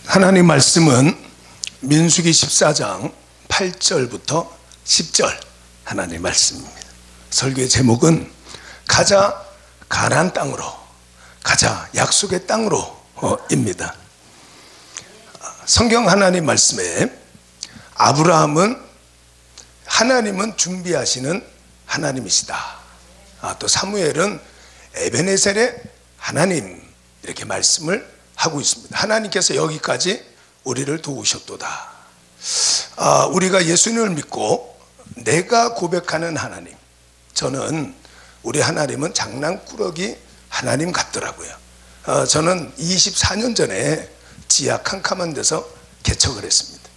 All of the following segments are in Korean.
하나님 말씀은 민수기 14장 8절부터 10절 하나님 말씀입니다. 설교의 제목은 가자 가나안 땅으로, 가자 약속의 땅으로 입니다. 성경 하나님 말씀에 하나님은 준비하시는 하나님이시다. 또 사무엘은 에베네셀의 하나님, 이렇게 말씀을 하고 있습니다. 하나님께서 여기까지 우리를 도우셨도다. 우리가 예수님을 믿고 내가 고백하는 하나님, 저는 우리 하나님은 장난꾸러기 하나님 같더라고요. 저는 24년 전에 지하 캄캄한 데서 개척을 했습니다.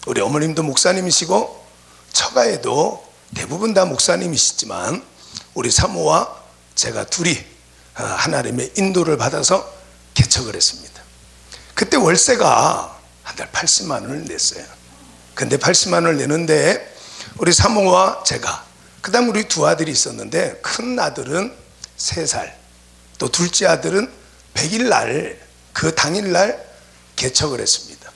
우리 어머님도 목사님이시고 처가에도 대부분 다 목사님이시지만 우리 사모와 제가 둘이 하나님의 인도를 받아서 개척을 했습니다. 그때 월세가 한 달 80만 원을 냈어요. 근데 80만 원을 내는데 우리 사모와 제가, 그 다음 우리 두 아들이 있었는데 큰 아들은 3살, 또 둘째 아들은 100일 날, 그 당일날 개척을 했습니다.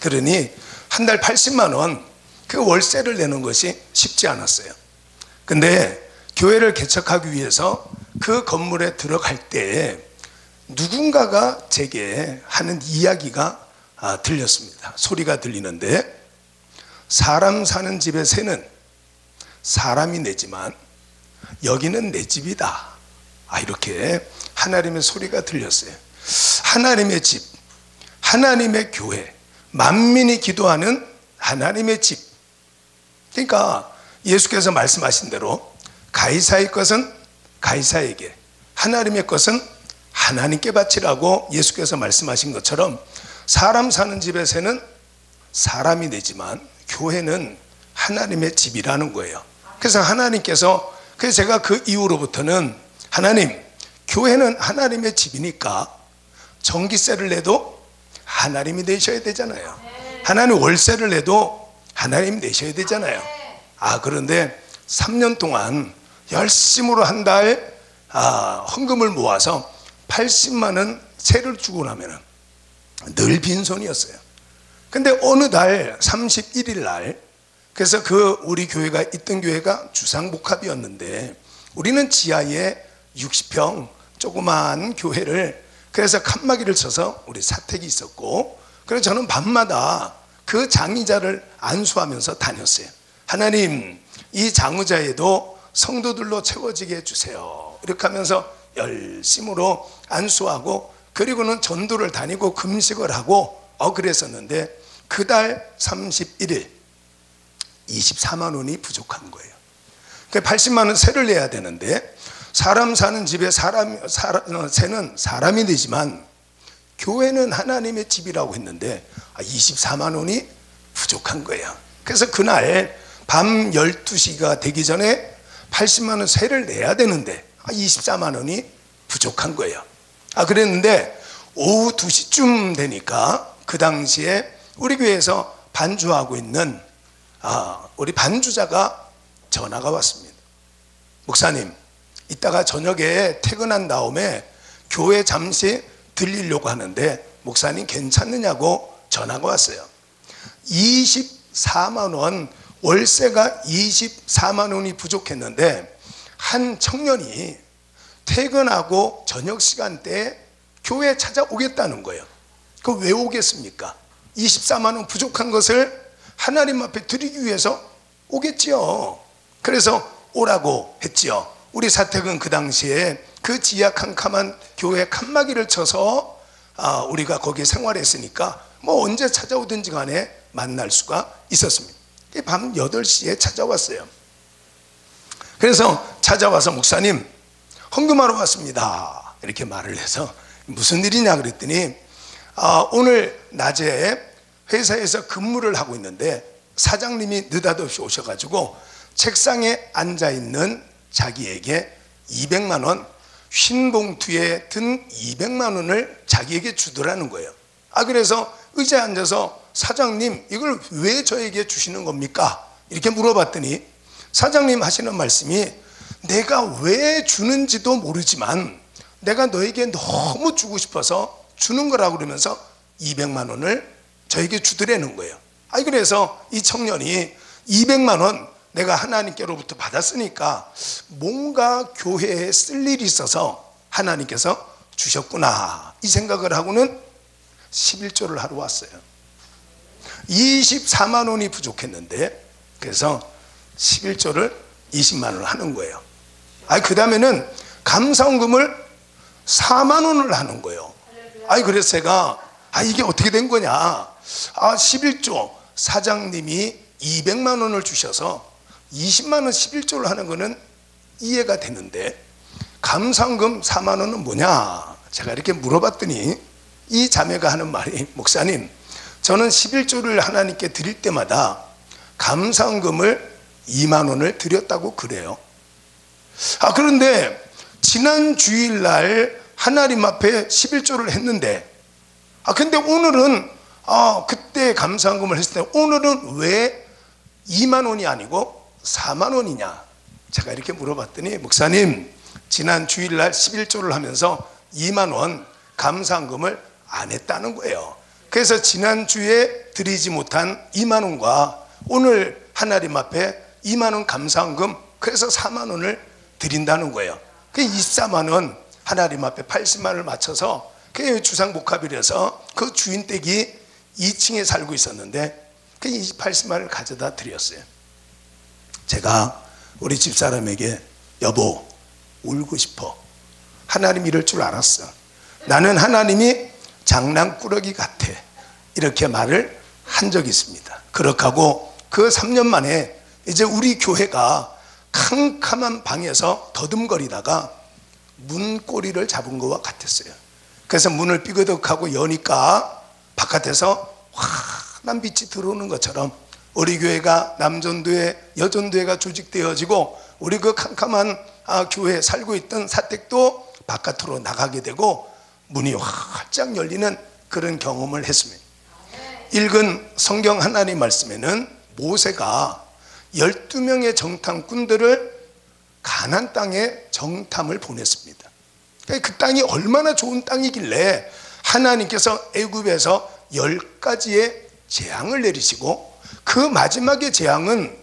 그러니 한 달 80만 원, 그 월세를 내는 것이 쉽지 않았어요. 근데 교회를 개척하기 위해서 그 건물에 들어갈 때 누군가가 제게 하는 이야기가 들렸습니다. 소리가 들리는데, 사람 사는 집의 새는 사람이 내지만 여기는 내 집이다. 이렇게 하나님의 소리가 들렸어요. 하나님의 집, 하나님의 교회, 만민이 기도하는 하나님의 집. 그러니까 예수께서 말씀하신 대로 가이사의 것은 가이사에게, 하나님의 것은 하나님께 바치라고 예수께서 말씀하신 것처럼 사람 사는 집의 새는 사람이 내지만 교회는 하나님의 집이라는 거예요. 그래서 하나님께서, 그래서 제가 그 이후로부터는 하나님, 교회는 하나님의 집이니까 전기세를 내도 하나님이 내셔야 되잖아요. 하나님 월세를 내도 하나님이 내셔야 되잖아요. 그런데 3년 동안 열심으로 한 달 헌금을 모아서 80만 원 세를 주고 나면 늘 빈손이었어요. 근데 어느 달 31일 날, 그래서 우리 교회가 있던 교회가 주상복합이었는데 우리는 지하에 60평 조그마한 교회를, 그래서 칸막이를 쳐서 우리 사택이 있었고, 그래서 저는 밤마다 그 장의자를 안수하면서 다녔어요. 하나님, 이 장의자에도 성도들로 채워지게 해주세요. 이렇게 하면서 열심으로 안수하고, 그리고는 전도를 다니고 금식을 하고 그랬었는데, 그 달 31일 24만 원이 부족한 거예요. 80만 원 세를 내야 되는데, 사람 사는 집에 세는 사람이 내지만 교회는 하나님의 집이라고 했는데 24만 원이 부족한 거예요. 그래서 그날 밤 12시가 되기 전에 80만 원 세를 내야 되는데 24만 원이 부족한 거예요. 그랬는데 오후 2시쯤 되니까 그 당시에 우리 교회에서 반주하고 있는 우리 반주자가 전화가 왔습니다. 목사님, 이따가 저녁에 퇴근한 다음에 교회 잠시 들리려고 하는데 목사님 괜찮느냐고 전화가 왔어요. 24만 원, 월세가 24만 원이 부족했는데 한 청년이 퇴근하고 저녁 시간대에 교회에 찾아오겠다는 거예요. 그 왜 오겠습니까? 24만 원 부족한 것을 하나님 앞에 드리기 위해서 오겠지요. 그래서 오라고 했지요. 우리 사택은 그 당시에 그 지하 캄캄한 교회 칸막이를 쳐서 우리가 거기에 생활했으니까 언제 찾아오든지 간에 만날 수가 있었습니다. 밤 8시에 찾아왔어요. 그래서 찾아와서 목사님, 헌금하러 왔습니다. 이렇게 말을 해서 무슨 일이냐 그랬더니 오늘 낮에 회사에서 근무를 하고 있는데 사장님이 느닷없이 오셔가지고 책상에 앉아있는 자기에게 200만 원, 흰 봉투에 든 200만 원을 자기에게 주더라는 거예요. 그래서 의자에 앉아서 사장님, 이걸 왜 저에게 주시는 겁니까? 이렇게 물어봤더니 사장님 하시는 말씀이, 내가 왜 주는지도 모르지만 내가 너에게 너무 주고 싶어서 주는 거라고 그러면서 200만 원을 저에게 주더라는 거예요. 아니 그래서 이 청년이 200만 원 내가 하나님께로부터 받았으니까 뭔가 교회에 쓸 일이 있어서 하나님께서 주셨구나 이 생각을 하고는 11조를 하러 왔어요. 24만 원이 부족했는데 그래서 11조를 20만 원을 하는 거예요. 그 다음에는 감사원금을 4만 원을 하는 거예요. 그래서 제가 이게 어떻게 된 거냐. 11조 사장님이 200만 원을 주셔서 20만 원 11조를 하는 거는 이해가 되는데 감사원금 4만 원은 뭐냐. 제가 이렇게 물어봤더니 이 자매가 하는 말이 목사님 저는 11조를 하나님께 드릴 때마다 감사원금을 2만 원을 드렸다고 그래요. 그런데 지난 주일날 하나님 앞에 11조를 했는데 근데 오늘은 그때 감사원금을 했을 때 오늘은 왜 2만 원이 아니고 4만 원이냐. 제가 이렇게 물어봤더니 목사님 지난 주일날 11조를 하면서 2만 원 감사원금을 안 했다는 거예요. 그래서 지난주에 드리지 못한 2만 원과 오늘 하나님 앞에 2만 원 감사원금 그래서 4만 원을 드린다는 거예요. 그 24만 원 하나님 앞에 80만 원을 맞춰서 그 주상복합이라서 그 주인 댁이 2층에 살고 있었는데 그 80만 원을 가져다 드렸어요. 제가 우리 집사람에게 여보 울고 싶어. 하나님 이럴 줄 알았어. 나는 하나님이 장난꾸러기 같아. 이렇게 말을 한 적이 있습니다. 그렇게 하고 그 3년 만에 이제 우리 교회가 캄캄한 방에서 더듬거리다가 문고리를 잡은 것과 같았어요. 그래서 문을 삐그덕하고 여니까 바깥에서 환한 빛이 들어오는 것처럼 우리 교회가 남전도회 여전도회가 조직되어지고 우리 그 캄캄한 교회에 살고 있던 사택도 바깥으로 나가게 되고 문이 활짝 열리는 그런 경험을 했습니다. 읽은 성경 하나님 말씀에는 모세가 12명의 정탐꾼들을 가나안 땅에 정탐을 보냈습니다. 그 땅이 얼마나 좋은 땅이길래 하나님께서 애굽에서 10가지의 재앙을 내리시고 그 마지막의 재앙은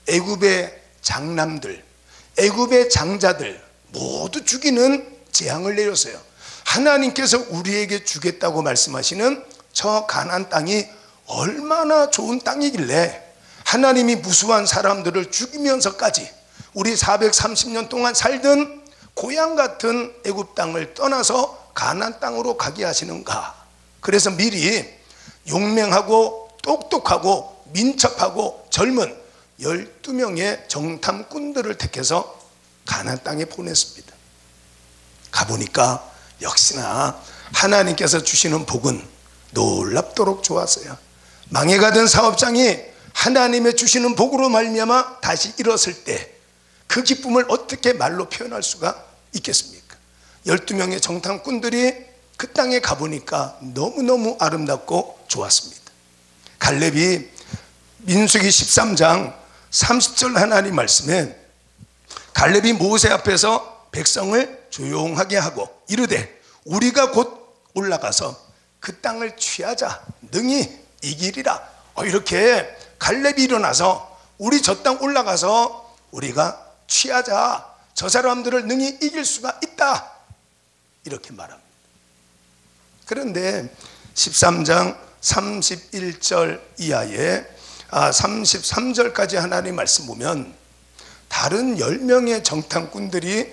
애굽의 장남들, 애굽의 장자들 모두 죽이는 재앙을 내렸어요. 하나님께서 우리에게 주겠다고 말씀하시는 저 가나안 땅이 얼마나 좋은 땅이길래 하나님이 무수한 사람들을 죽이면서까지 우리 430년 동안 살던 고향 같은 애굽 땅을 떠나서 가나안 땅으로 가게 하시는가. 그래서 미리 용맹하고 똑똑하고 민첩하고 젊은 12명의 정탐꾼들을 택해서 가나안 땅에 보냈습니다. 가보니까 역시나 하나님께서 주시는 복은 놀랍도록 좋았어요. 망해가던 사업장이 하나님의 주시는 복으로 말미암아 다시 일었을 때 그 기쁨을 어떻게 말로 표현할 수가 있겠습니까? 12명의 정탐꾼들이 그 땅에 가보니까 너무너무 아름답고 좋았습니다. 갈렙이 민수기 13장 30절 하나님 말씀에 갈렙이 모세 앞에서 백성을 조용하게 하고 이르되 우리가 곧 올라가서 그 땅을 취하자 능히 이기리라. 이렇게 갈렙이 일어나서 우리 저 땅 올라가서 우리가 취하자. 저 사람들을 능히 이길 수가 있다. 이렇게 말합니다. 그런데 13장 31절 이하에 33절까지 하나님 말씀 보면 다른 10명의 정탐꾼들이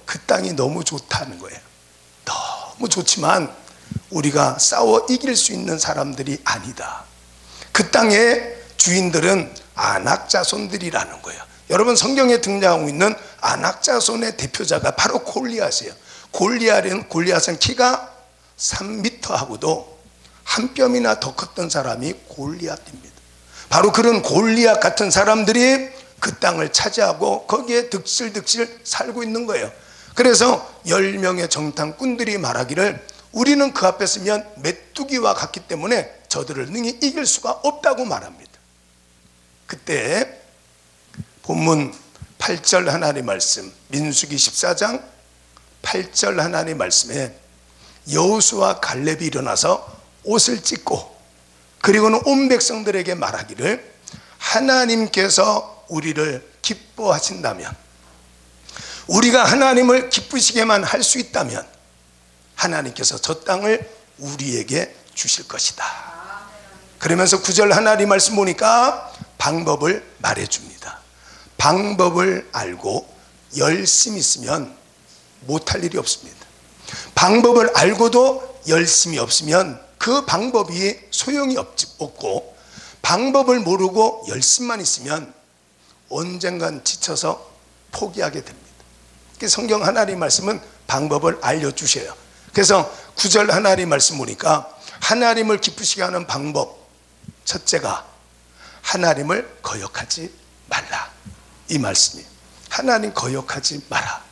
그 땅이 너무 좋다는 거예요. 너무 좋지만 우리가 싸워 이길 수 있는 사람들이 아니다. 그 땅의 주인들은 아낙 자손들이라는 거예요. 여러분 성경에 등장하고 있는 아낙 자손의 대표자가 바로 골리앗이에요. 골리앗은 키가 3m하고도 한 뼘이나 더 컸던 사람이 골리앗입니다. 바로 그런 골리앗 같은 사람들이 그 땅을 차지하고 거기에 득실득실 살고 있는 거예요. 그래서 10명의 정탐꾼들이 말하기를 우리는 그 앞에 서면 메뚜기와 같기 때문에 저들을 능히 이길 수가 없다고 말합니다. 그때 본문 8절 하나님 말씀, 민수기 14장 8절 하나님 말씀에 여호수아 갈렙이 일어나서 옷을 찢고 그리고는 온 백성들에게 말하기를 하나님께서 우리를 기뻐하신다면, 우리가 하나님을 기쁘시게만 할 수 있다면 하나님께서 저 땅을 우리에게 주실 것이다. 그러면서 9절 하나님 말씀 보니까 방법을 말해줍니다. 방법을 알고 열심히 있으면 못할 일이 없습니다. 방법을 알고도 열심히 없으면 그 방법이 소용이 없고, 방법을 모르고 열심만 있으면 언젠간 지쳐서 포기하게 됩니다. 성경 하나님 말씀은 방법을 알려주셔요. 그래서 9절 하나님 말씀 보니까 하나님을 기쁘시게 하는 방법, 첫째가 하나님을 거역하지 말라, 이 말씀이에요. 하나님 거역하지 마라.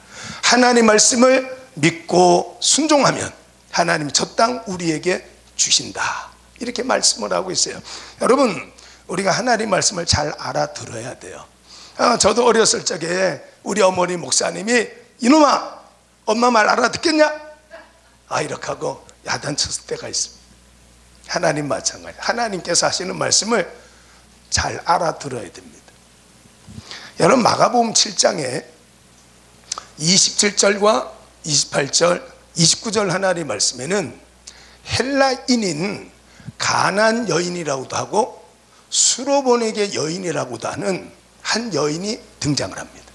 하나님 말씀을 믿고 순종하면 하나님이 저 땅 우리에게 주신다, 이렇게 말씀을 하고 있어요. 여러분, 우리가 하나님 말씀을 잘 알아들어야 돼요. 저도 어렸을 적에 우리 어머니 목사님이 이놈아 엄마 말 알아듣겠냐? 이렇게 하고 야단쳤을 때가 있습니다. 하나님 마찬가지, 하나님께서 하시는 말씀을 잘 알아들어야 됩니다. 여러분, 마가복음 7장에 27절과 28절, 29절 하나님 말씀에는 헬라인인 가나안 여인이라고도 하고 수로보네게 여인이라고도 하는 한 여인이 등장을 합니다.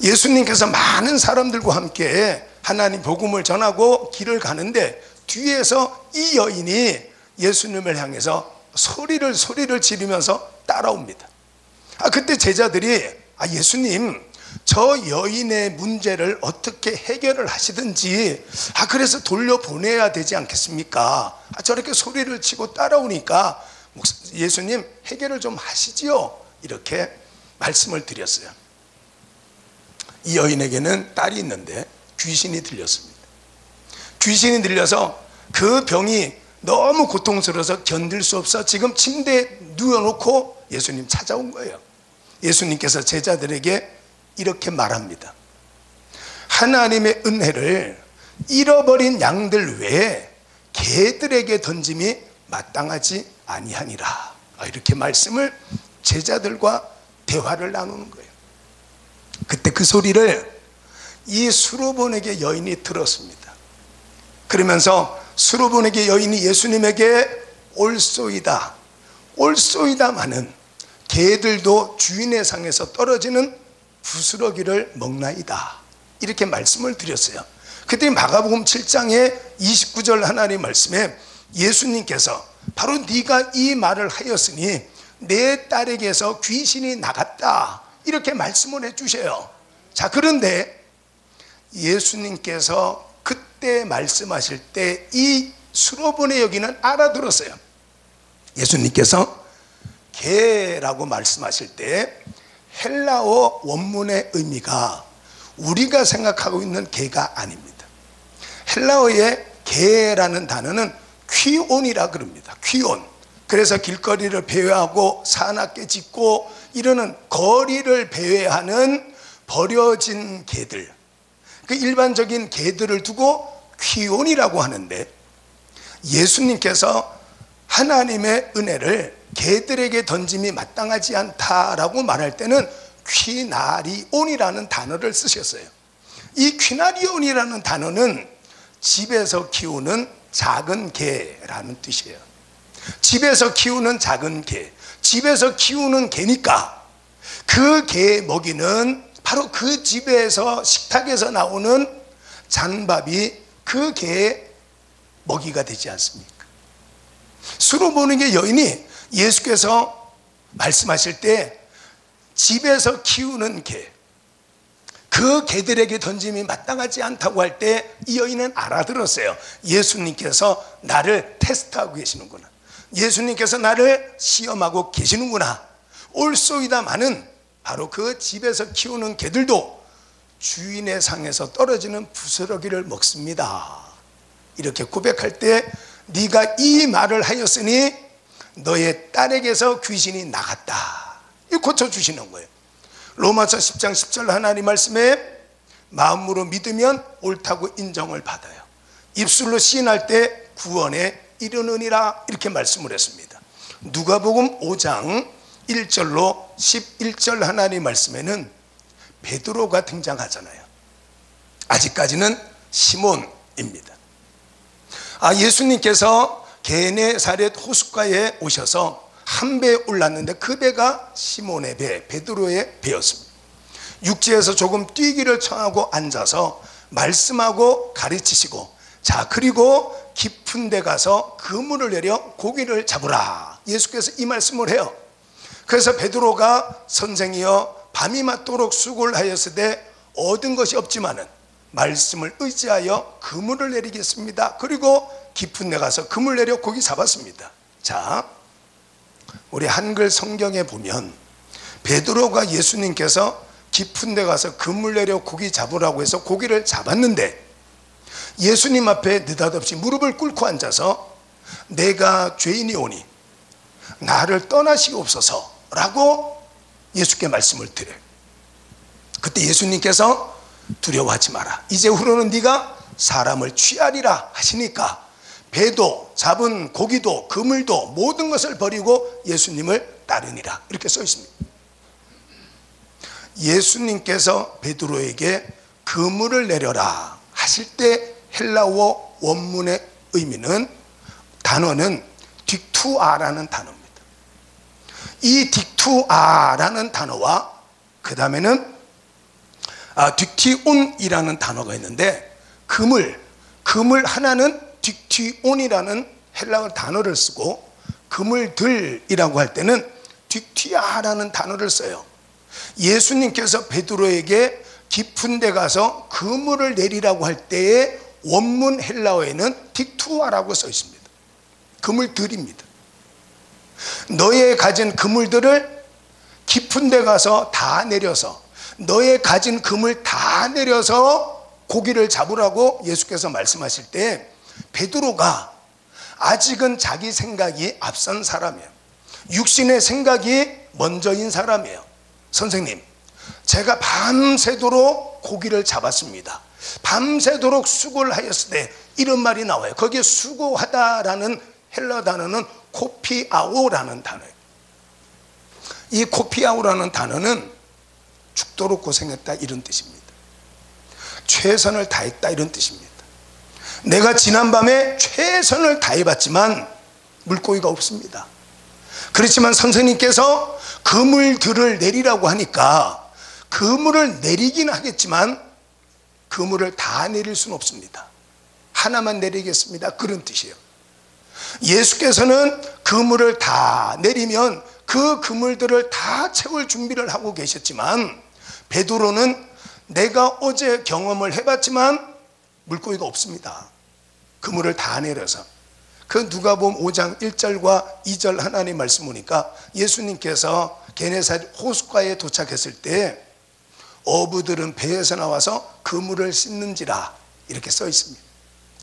예수님께서 많은 사람들과 함께 하나님 복음을 전하고 길을 가는데 뒤에서 이 여인이 예수님을 향해서 소리를 지르면서 따라옵니다. 그때 제자들이 예수님, 저 여인의 문제를 어떻게 해결을 하시든지 그래서 돌려보내야 되지 않겠습니까? 저렇게 소리를 치고 따라오니까 예수님 해결을 좀 하시지요, 이렇게 말씀을 드렸어요. 이 여인에게는 딸이 있는데 귀신이 들렸습니다. 귀신이 들려서 그 병이 너무 고통스러워서 견딜 수 없어 지금 침대에 누워놓고 예수님 찾아온 거예요. 예수님께서 제자들에게 이렇게 말합니다. 하나님의 은혜를 잃어버린 양들 외에 개들에게 던짐이 마땅하지 아니하니라, 이렇게 말씀을 제자들과 대화를 나누는 거예요. 그때 그 소리를 이 수로보네게 여인이 들었습니다. 그러면서 수로보네게 여인이 예수님에게 올소이다, 올소이다마는 개들도 주인의 상에서 떨어지는 부스러기를 먹나이다, 이렇게 말씀을 드렸어요. 그때 마가복음 7장의 29절 하나님 말씀에 예수님께서 바로 네가 이 말을 하였으니 내 딸에게서 귀신이 나갔다, 이렇게 말씀을 해주셔요. 자, 그런데 예수님께서 그때 말씀하실 때 이 수로보네 여기는 알아들었어요. 예수님께서 개라고 말씀하실 때 헬라어 원문의 의미가 우리가 생각하고 있는 개가 아닙니다. 헬라어의 개라는 단어는 퀴온이라 그럽니다. 퀴온. 그래서 길거리를 배회하고 사납게 짓고 이러는 거리를 배회하는 버려진 개들, 그 일반적인 개들을 두고 퀴온이라고 하는데, 예수님께서 하나님의 은혜를 개들에게 던짐이 마땅하지 않다라고 말할 때는 퀴나리온이라는 단어를 쓰셨어요. 이 퀴나리온이라는 단어는 집에서 키우는 작은 개라는 뜻이에요. 집에서 키우는 작은 개, 집에서 키우는 개니까 그 개 먹이는 바로 그 집에서 식탁에서 나오는 잔밥이 그 개의 먹이가 되지 않습니까? 수로보네 여인이 예수께서 말씀하실 때 집에서 키우는 개, 그 개들에게 던짐이 마땅하지 않다고 할 때 이 여인은 알아들었어요. 예수님께서 나를 테스트하고 계시는구나, 예수님께서 나를 시험하고 계시는구나. 올소이다마는 바로 그 집에서 키우는 개들도 주인의 상에서 떨어지는 부스러기를 먹습니다, 이렇게 고백할 때 네가 이 말을 하였으니 너의 딸에게서 귀신이 나갔다, 이 고쳐주시는 거예요. 로마서 10장 10절 하나님 말씀에 마음으로 믿으면 옳다고 인정을 받아요. 입술로 시인할 때 구원에 이르느니라 이렇게 말씀을 했습니다. 누가복음 5장 1절로 11절 하나님 말씀에는 베드로가 등장하잖아요. 아직까지는 시몬입니다. 예수님께서 게네사렛 호숫가에 오셔서 한 배에 올랐는데 그 배가 시몬의 배, 베드로의 배였습니다. 육지에서 조금 뛰기를 청하고 앉아서 말씀하고 가르치시고, 자 그리고 깊은 데 가서 그물을 내려 고기를 잡으라, 예수께서 이 말씀을 해요. 그래서 베드로가 선생이여 밤이 맞도록 수고를 하였으되 얻은 것이 없지만은 말씀을 의지하여 그물을 내리겠습니다. 그리고 깊은 데 가서 그물 내려 고기 잡았습니다. 자, 우리 한글 성경에 보면 베드로가 예수님께서 깊은 데 가서 그물 내려 고기 잡으라고 해서 고기를 잡았는데 예수님 앞에 느닷없이 무릎을 꿇고 앉아서 내가 죄인이오니 나를 떠나시옵소서 라고 예수께 말씀을 드려요. 그때 예수님께서 두려워하지 마라, 이제후로는 네가 사람을 취하리라 하시니까 배도 잡은 고기도 그물도 모든 것을 버리고 예수님을 따르니라 이렇게 써 있습니다. 예수님께서 베드로에게 그물을 내려라 하실 때 헬라어 원문의 의미는, 단어는 딕투아라는 단어입니다. 이 딕투아라는 단어와 그 다음에는 딕티온이라는 단어가 있는데, 그물 하나는 딕티온이라는 헬라어 단어를 쓰고 그물들이라고 할 때는 딕티아라는 단어를 써요. 예수님께서 베드로에게 깊은 데 가서 그물을 내리라고 할 때의 원문 헬라어에는 딕투아라고 써 있습니다. 그물들입니다. 너의 가진 그물들을 깊은 데 가서 다 내려서, 너의 가진 그물 다 내려서 고기를 잡으라고 예수께서 말씀하실 때 베드로가 아직은 자기 생각이 앞선 사람이에요. 육신의 생각이 먼저인 사람이에요. 선생님, 제가 밤새도록 고기를 잡았습니다. 밤새도록 수고를 하였을 때, 이런 말이 나와요. 거기에 수고하다라는 헬라 단어는 코피아오라는 단어예요. 이 코피아오라는 단어는 죽도록 고생했다 이런 뜻입니다. 최선을 다했다 이런 뜻입니다. 내가 지난밤에 최선을 다해봤지만 물고기가 없습니다. 그렇지만 선생님께서 그물들을 내리라고 하니까 그물을 내리긴 하겠지만 그물을 다 내릴 수는 없습니다. 하나만 내리겠습니다, 그런 뜻이에요. 예수께서는 그물을 다 내리면 그 그물들을 다 채울 준비를 하고 계셨지만 베드로는 내가 어제 경험을 해봤지만 물고기가 없습니다. 그물을 다 내려서, 그 누가복음 5장 1절과 2절 하나님 말씀 보니까 예수님께서 게네사렛 호숫가에 도착했을 때 어부들은 배에서 나와서 그물을 씻는지라 이렇게 써 있습니다.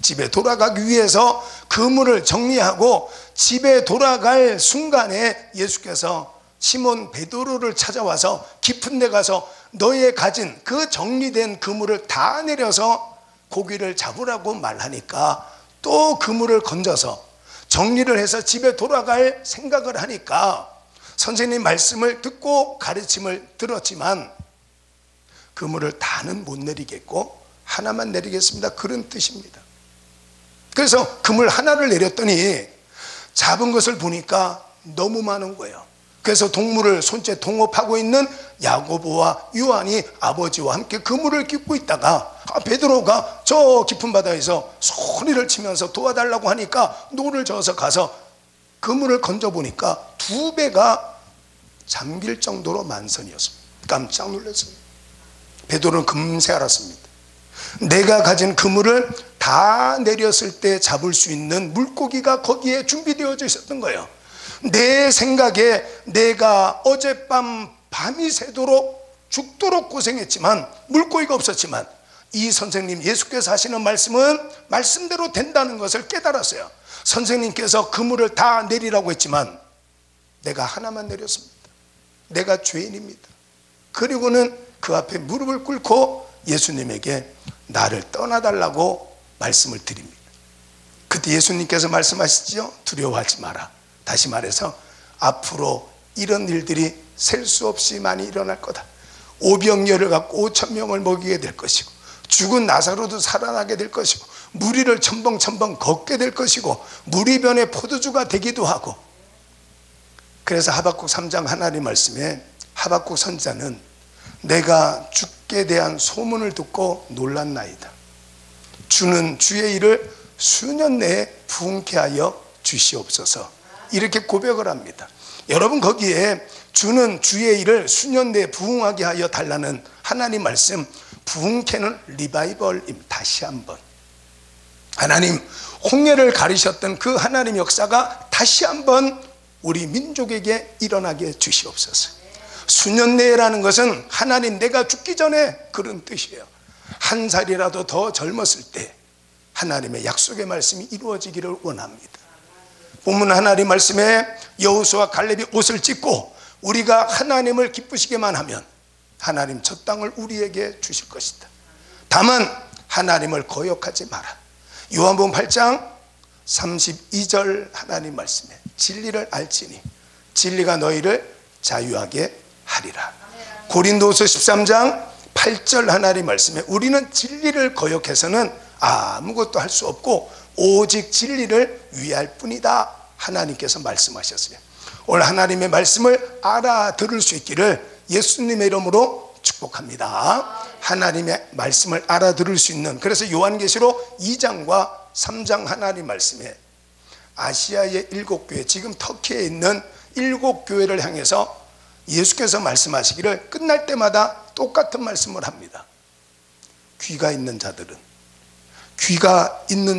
집에 돌아가기 위해서 그물을 정리하고 집에 돌아갈 순간에 예수께서 시몬 베드로를 찾아와서 깊은 데 가서 너의 가진 그 정리된 그물을 다 내려서 고기를 잡으라고 말하니까 또 그물을 건져서 정리를 해서 집에 돌아갈 생각을 하니까 선생님 말씀을 듣고 가르침을 들었지만 그물을 다는 못 내리겠고 하나만 내리겠습니다, 그런 뜻입니다. 그래서 그물 하나를 내렸더니 잡은 것을 보니까 너무 많은 거예요. 그래서 동물을 손째 동업하고 있는 야고보와 요한이 아버지와 함께 그물을 깃고 있다가 베드로가 저 깊은 바다에서 소리를 치면서 도와달라고 하니까 노를 저어서 가서 그물을 건져보니까 두 배가 잠길 정도로 만선이었습니다. 깜짝 놀랐습니다. 베드로는 금세 알았습니다. 내가 가진 그물을 다 내렸을 때 잡을 수 있는 물고기가 거기에 준비되어져 있었던 거예요. 내 생각에 내가 어젯밤 밤이 새도록 죽도록 고생했지만 물고기가 없었지만 이 선생님 예수께서 하시는 말씀은 말씀대로 된다는 것을 깨달았어요. 선생님께서 그물을 다 내리라고 했지만 내가 하나만 내렸습니다. 내가 죄인입니다. 그리고는 그 앞에 무릎을 꿇고 예수님에게 나를 떠나달라고 말씀을 드립니다. 그때 그때 예수님께서 말씀하시죠. 두려워하지 마라. 다시 말해서 앞으로 이런 일들이 셀 수 없이 많이 일어날 거다. 오병이어를 갖고 5,000명을 먹이게 될 것이고, 죽은 나사로도 살아나게 될 것이고, 무리를 첨벙첨벙 걷게 될 것이고, 무리변의 포도주가 되기도 하고. 그래서 하박국 3장 하나님 말씀에 하박국 선지자는 내가 주께 대한 소문을 듣고 놀랐나이다. 주는 주의 일을 수년 내에 부흥케 하여 주시옵소서. 이렇게 고백을 합니다. 여러분, 거기에 주는 주의 일을 수년 내에 부흥하게 하여 달라는 하나님 말씀, 부흥케는 리바이벌입니다. 다시 한번 하나님 홍해를 가르셨던 그 하나님 역사가 다시 한번 우리 민족에게 일어나게 해 주시옵소서. 수년 내라는 것은 하나님 내가 죽기 전에 그런 뜻이에요. 한 살이라도 더 젊었을 때 하나님의 약속의 말씀이 이루어지기를 원합니다. 본문 하나님 말씀에 여호수아 갈렙이 옷을 찢고 우리가 하나님을 기쁘시게만 하면 하나님 저 땅을 우리에게 주실 것이다. 다만 하나님을 거역하지 마라. 요한복음 8장 32절 하나님 말씀에 진리를 알지니 진리가 너희를 자유하게 하리라. 고린도서 13장 8절 하나님 말씀에 우리는 진리를 거역해서는 아무것도 할 수 없고 오직 진리를 위할 뿐이다. 하나님께서 말씀하셨어요. 오늘 하나님의 말씀을 알아들을 수 있기를 예수님의 이름으로 축복합니다. 하나님의 말씀을 알아들을 수 있는, 그래서 요한계시록 2장과 3장 하나님 말씀에 아시아의 7교회, 지금 터키에 있는 7교회를 향해서 예수께서 말씀하시기를 끝날 때마다 똑같은 말씀을 합니다. 귀가 있는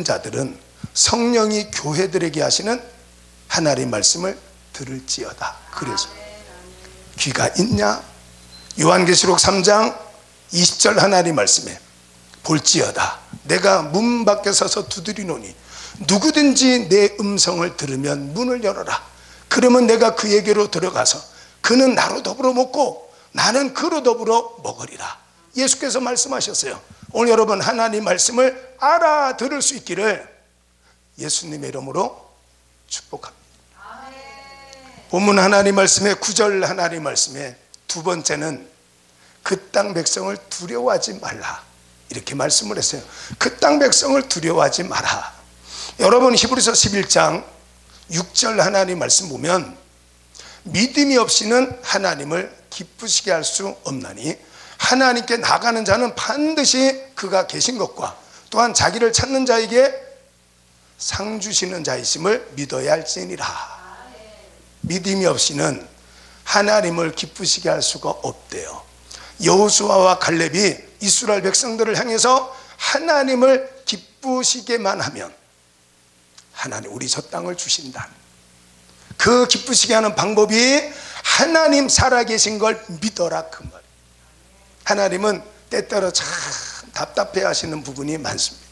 자들은 성령이 교회들에게 하시는 하나님 말씀을 들을지어다. 그래서 귀가 있냐? 요한계시록 3장 20절 하나님 말씀에 볼지어다 내가 문 밖에 서서 두드리노니 누구든지 내 음성을 들으면 문을 열어라. 그러면 내가 그에게로 들어가서 그는 나로 더불어 먹고 나는 그로 더불어 먹으리라. 예수께서 말씀하셨어요. 오늘 여러분 하나님 말씀을 알아들을 수 있기를 예수님의 이름으로 축복합니다. 본문 하나님 말씀에 9절 하나님 말씀에 두 번째는 그 땅 백성을 두려워하지 말라. 이렇게 말씀을 했어요. 그 땅 백성을 두려워하지 마라. 여러분 히브리서 11장 6절 하나님 말씀 보면 믿음이 없이는 하나님을 기쁘시게 할 수 없나니 하나님께 나가는 자는 반드시 그가 계신 것과 또한 자기를 찾는 자에게 상 주시는 자이심을 믿어야 할지니라. 믿음이 없이는 하나님을 기쁘시게 할 수가 없대요. 여호수아와 갈렙이 이스라엘 백성들을 향해서 하나님을 기쁘시게만 하면 하나님 우리 저 땅을 주신다. 그 기쁘시게 하는 방법이 하나님 살아계신 걸 믿어라 그 말. 하나님은 때때로 참 답답해 하시는 부분이 많습니다.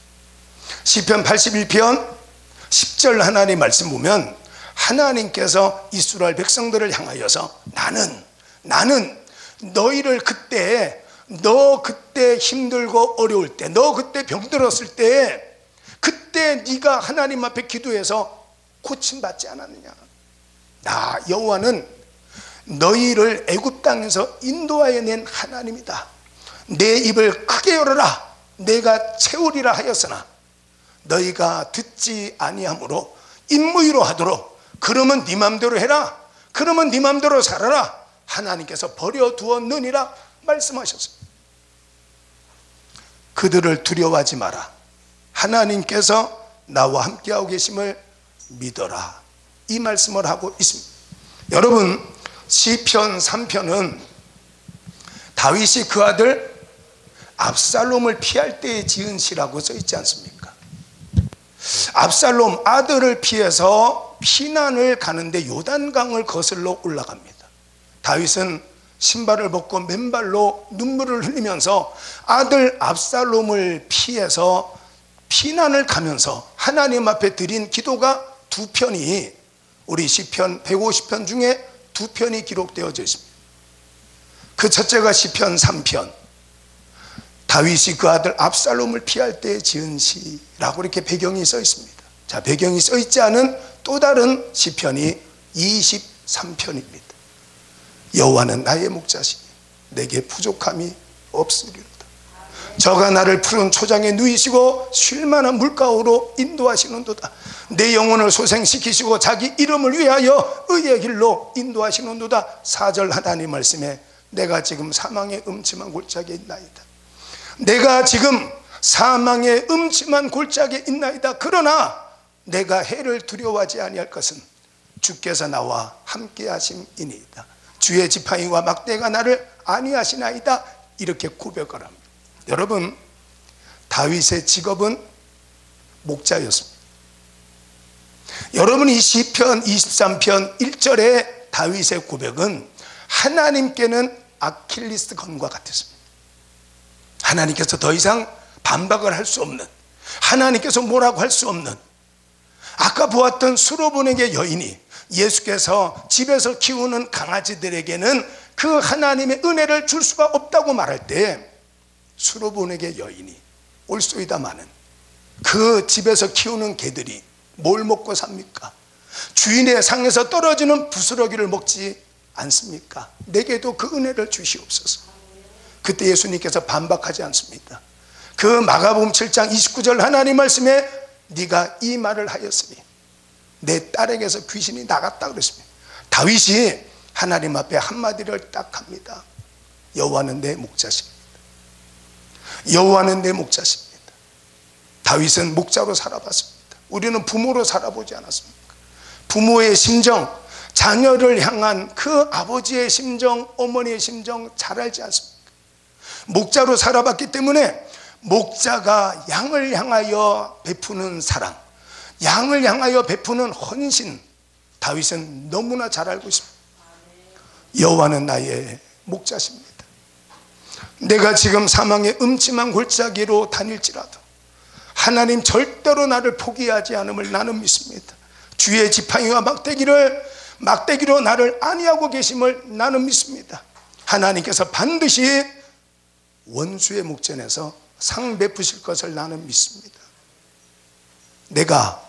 시편 81편 10절 하나님 말씀 보면 하나님께서 이스라엘 백성들을 향하여서 나는 너희를 너 그때 힘들고 어려울 때, 너 그때 병들었을 때 그때 네가 하나님 앞에 기도해서 고침받지 않았느냐. 나 여호와는 너희를 애굽 땅에서 인도하여 낸 하나님이다. 내 입을 크게 열어라 내가 채우리라 하였으나 너희가 듣지 아니하므로 인무이로 하도록 그러면 네 맘대로 해라. 그러면 네 맘대로 살아라. 하나님께서 버려두었느니라 말씀하셨어요. 그들을 두려워하지 마라. 하나님께서 나와 함께하고 계심을 믿어라. 이 말씀을 하고 있습니다. 여러분 시편 3편은 다윗이 그 아들 압살롬을 피할 때에 지은 시라고 써 있지 않습니까? 압살롬 아들을 피해서 피난을 가는데 요단강을 거슬러 올라갑니다. 다윗은 신발을 벗고 맨발로 눈물을 흘리면서 아들 압살롬을 피해서 피난을 가면서 하나님 앞에 드린 기도가 두 편이 우리 시편 150편 중에 두 편이 기록되어져 있습니다. 그 첫째가 시편 3편, 다윗이 그 아들 압살롬을 피할 때 지은 시라고 이렇게 배경이 써 있습니다. 자, 배경이 써 있지 않은 또 다른 시편이 23편입니다. 여호와는 나의 목자시니 내게 부족함이 없으리로다. 저가 나를 푸른 초장에 누이시고 쉴만한 물가로 인도하시는도다. 내 영혼을 소생시키시고 자기 이름을 위하여 의의 길로 인도하시는도다. 4절 하나님 말씀에 내가 지금 사망의 음침한 골짜기에 있나이다. 내가 지금 사망의 음침한 골짜기에 있나이다. 그러나 내가 해를 두려워하지 아니할 것은 주께서 나와 함께 하심이니이다. 주의 지팡이와 막대가 나를 안위하시나이다. 이렇게 고백을 합니다. 여러분, 다윗의 직업은 목자였습니다. 여러분, 이 시편 23편 1절의 다윗의 고백은 하나님께는 아킬레스 건과 같았습니다. 하나님께서 더 이상 반박을 할 수 없는, 하나님께서 뭐라고 할 수 없는, 아까 보았던 수로보넥의 여인이 예수께서 집에서 키우는 강아지들에게는 그 하나님의 은혜를 줄 수가 없다고 말할 때 수로보넥의 여인이 올소이다마는 그 집에서 키우는 개들이 뭘 먹고 삽니까? 주인의 상에서 떨어지는 부스러기를 먹지 않습니까? 내게도 그 은혜를 주시옵소서. 그때 예수님께서 반박하지 않습니다. 그 마가복음 7장 29절 하나님 말씀에 네가 이 말을 하였으니 내 딸에게서 귀신이 나갔다 그랬습니다. 다윗이 하나님 앞에 한마디를 딱 합니다. 여호와는 내 목자십니다. 여호와는 내 목자십니다. 다윗은 목자로 살아봤습니다. 우리는 부모로 살아보지 않았습니까? 부모의 심정, 자녀를 향한 그 아버지의 심정, 어머니의 심정 잘 알지 않습니까? 목자로 살아봤기 때문에 목자가 양을 향하여 베푸는 사랑, 양을 향하여 베푸는 헌신, 다윗은 너무나 잘 알고 있습니다. 여호와는 나의 목자십니다. 내가 지금 사망의 음침한 골짜기로 다닐지라도 하나님 절대로 나를 포기하지 않음을 나는 믿습니다. 주의 지팡이와 막대기로 나를 안위하고 계심을 나는 믿습니다. 하나님께서 반드시 원수의 목전에서 상 베푸실 것을 나는 믿습니다. 내가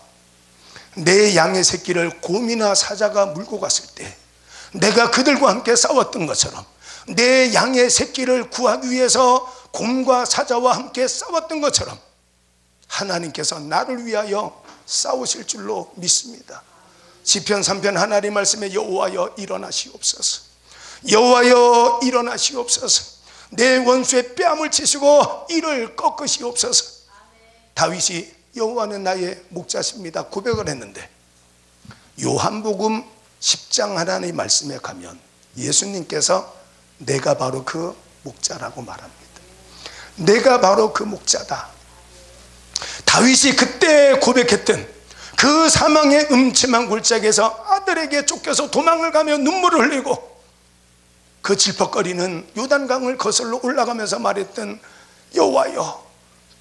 내 양의 새끼를 곰이나 사자가 물고 갔을 때 내가 그들과 함께 싸웠던 것처럼 내 양의 새끼를 구하기 위해서 곰과 사자와 함께 싸웠던 것처럼 하나님께서 나를 위하여 싸우실 줄로 믿습니다. 시편 3편 하나님 말씀에 여호와여 일어나시옵소서. 여호와여 일어나시옵소서. 내 원수의 뺨을 치시고 이를 꺾으시옵소서. 다윗이 여호와는 나의 목자십니다 고백을 했는데 요한복음 10장 하나님의 말씀에 가면 예수님께서 내가 바로 그 목자라고 말합니다. 내가 바로 그 목자다. 다윗이 그때 고백했던 그 사망의 음침한 골짜기에서 아들에게 쫓겨서 도망을 가며 눈물을 흘리고 그 질퍽거리는 요단강을 거슬러 올라가면서 말했던 여호와여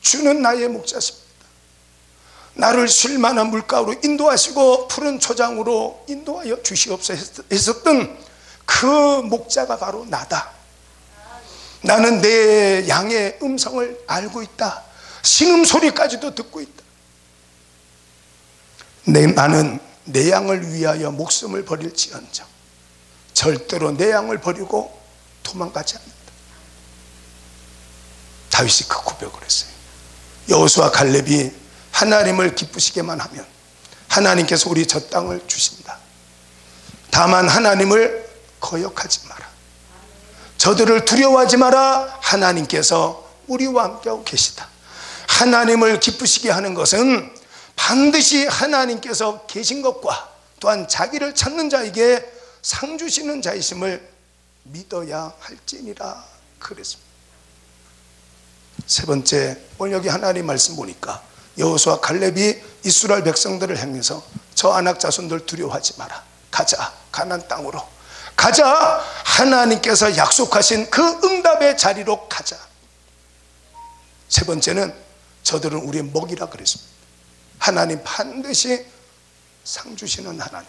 주는 나의 목자십니다. 나를 쉴만한 물가로 인도하시고 푸른 초장으로 인도하여 주시옵소서 했었던 그 목자가 바로 나다. 나는 내 양의 음성을 알고 있다. 신음소리까지도 듣고 있다. 나는 내 양을 위하여 목숨을 버릴지언정 절대로 내 양을 버리고 도망가지 않는다. 다윗이 그 고백을 했어요. 여호수아 갈렙이 하나님을 기쁘시게만 하면 하나님께서 우리 저 땅을 주신다. 다만 하나님을 거역하지 마라. 저들을 두려워하지 마라. 하나님께서 우리와 함께하고 계시다. 하나님을 기쁘시게 하는 것은 반드시 하나님께서 계신 것과 또한 자기를 찾는 자에게 상 주시는 자이심을 믿어야 할지니라 그랬습니다. 세 번째, 오늘 여기 하나님 말씀 보니까 여호수아 갈렙이 이스라엘 백성들을 향해서 저 아낙 자손들 두려워하지 마라. 가자. 가나안 땅으로 가자. 하나님께서 약속하신 그 응답의 자리로 가자. 세 번째는 저들은 우리의 먹이라 그랬습니다. 하나님 반드시 상 주시는 하나님,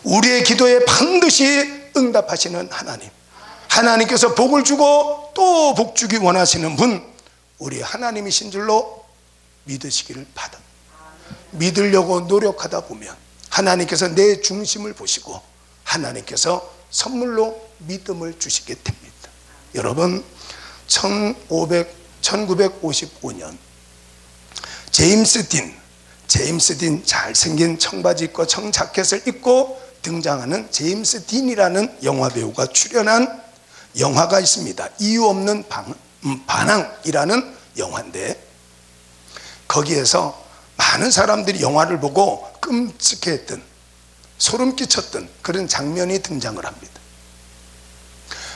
우리의 기도에 반드시 응답하시는 하나님, 하나님께서 복을 주고 또 복 주기 원하시는 분, 우리 하나님이신 줄로 믿으시기를 바랍니다. 믿으려고 노력하다 보면 하나님께서 내 중심을 보시고 하나님께서 선물로 믿음을 주시게 됩니다. 여러분, 1955년 제임스 딘 잘생긴 청바지 입고 청자켓을 입고 등장하는 제임스 딘이라는 영화배우가 출연한 영화가 있습니다. 이유 없는 반항이라는 영화인데, 거기에서 많은 사람들이 영화를 보고 끔찍해했던, 소름 끼쳤던 그런 장면이 등장을 합니다.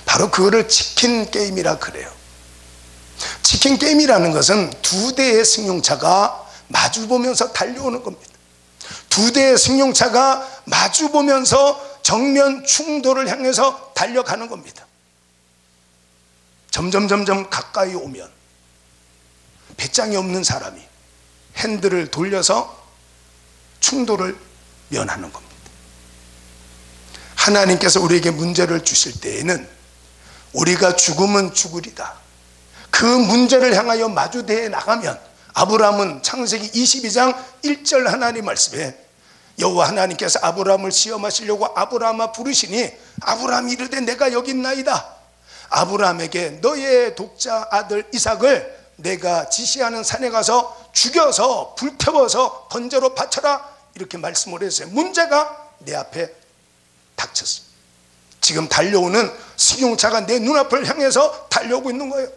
바로 그거를 치킨 게임이라 그래요. 치킨 게임이라는 것은 두 대의 승용차가 마주보면서 달려오는 겁니다. 두 대의 승용차가 마주보면서 정면 충돌을 향해서 달려가는 겁니다. 점점 가까이 오면 배짱이 없는 사람이 핸들을 돌려서 충돌을 면하는 겁니다. 하나님께서 우리에게 문제를 주실 때에는 우리가 죽으면 죽으리다, 그 문제를 향하여 마주대해 나가면, 아브라함은 창세기 22장 1절 하나님 말씀에 여호와 하나님께서 아브라함을 시험하시려고 아브라함아 부르시니 아브라함이 이르되 내가 여기 있나이다. 아브라함에게 너의 독자 아들 이삭을 내가 지시하는 산에 가서 죽여서 불태워서 번제로 바쳐라, 이렇게 말씀을 했어요. 문제가 내 앞에 닥쳤습니다. 지금 달려오는 승용차가 내 눈앞을 향해서 달려오고 있는 거예요.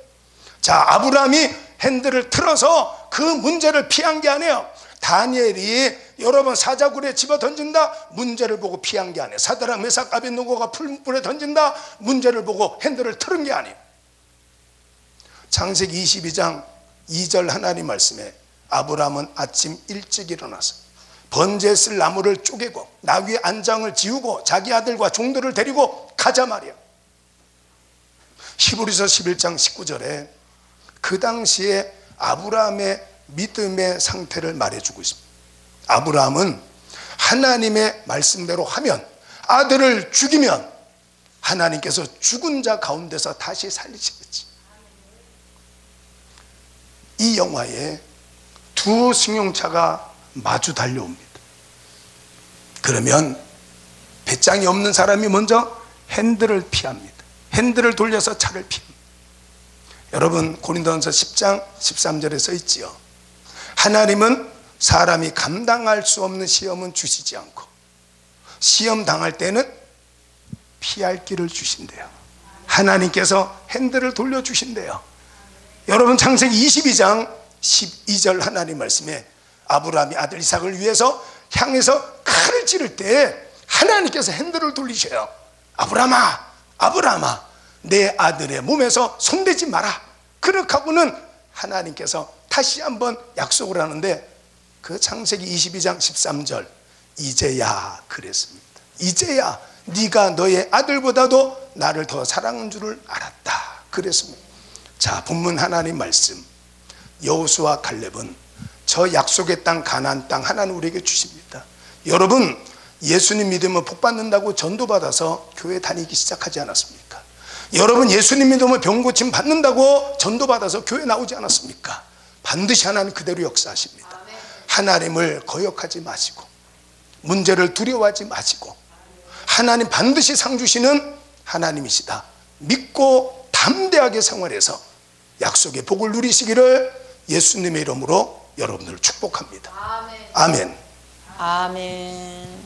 자, 아브라함이 핸들을 틀어서 그 문제를 피한 게 아니에요. 다니엘이 여러 번 사자굴에 집어 던진다, 문제를 보고 피한 게 아니에요. 사드락 메삭 아벳느고가 풀불에 던진다, 문제를 보고 핸들을 틀은 게 아니에요. 창세기 22장 2절 하나님 말씀에 아브라함은 아침 일찍 일어나서 번제에 쓸 나무를 쪼개고 나귀의 안장을 지우고 자기 아들과 종들을 데리고 가자 말이야. 히브리서 11장 19절에 그 당시에 아브라함의 믿음의 상태를 말해주고 있습니다. 아브라함은 하나님의 말씀대로 하면, 아들을 죽이면 하나님께서 죽은 자 가운데서 다시 살리시겠지. 이 영화에 두 승용차가 마주 달려옵니다. 그러면 배짱이 없는 사람이 먼저 핸들을 피합니다. 핸들을 돌려서 차를 피합니다. 여러분, 고린도전서 10장 13절에 써 있지요. 하나님은 사람이 감당할 수 없는 시험은 주시지 않고 시험 당할 때는 피할 길을 주신대요. 하나님께서 핸들을 돌려주신대요. 여러분, 창세기 22장 12절 하나님 말씀에 아브라함이 아들 이삭을 위해서 향해서 칼을 찌를 때 하나님께서 핸들을 돌리셔요. 아브라함아, 아브라함아, 내 아들의 몸에서 손대지 마라. 그렇게 하고는 하나님께서 다시 한번 약속을 하는데, 그 창세기 22장 13절, 이제야 그랬습니다. 이제야 네가 너의 아들보다도 나를 더 사랑한 줄을 알았다 그랬습니다. 자, 본문 하나님 말씀, 여호수아 갈렙은 저 약속의 땅 가나안 땅 하나님 우리에게 주십니다. 여러분, 예수님 믿으면 복 받는다고 전도받아서 교회 다니기 시작하지 않았습니까? 여러분, 예수님 믿으면 병 고침 받는다고 전도받아서 교회 나오지 않았습니까? 반드시 하나님 그대로 역사하십니다. 하나님을 거역하지 마시고 문제를 두려워하지 마시고 하나님 반드시 상 주시는 하나님이시다 믿고 담대하게 생활해서 약속의 복을 누리시기를 예수님의 이름으로 여러분을 축복합니다. 아멘. 아멘. 아멘.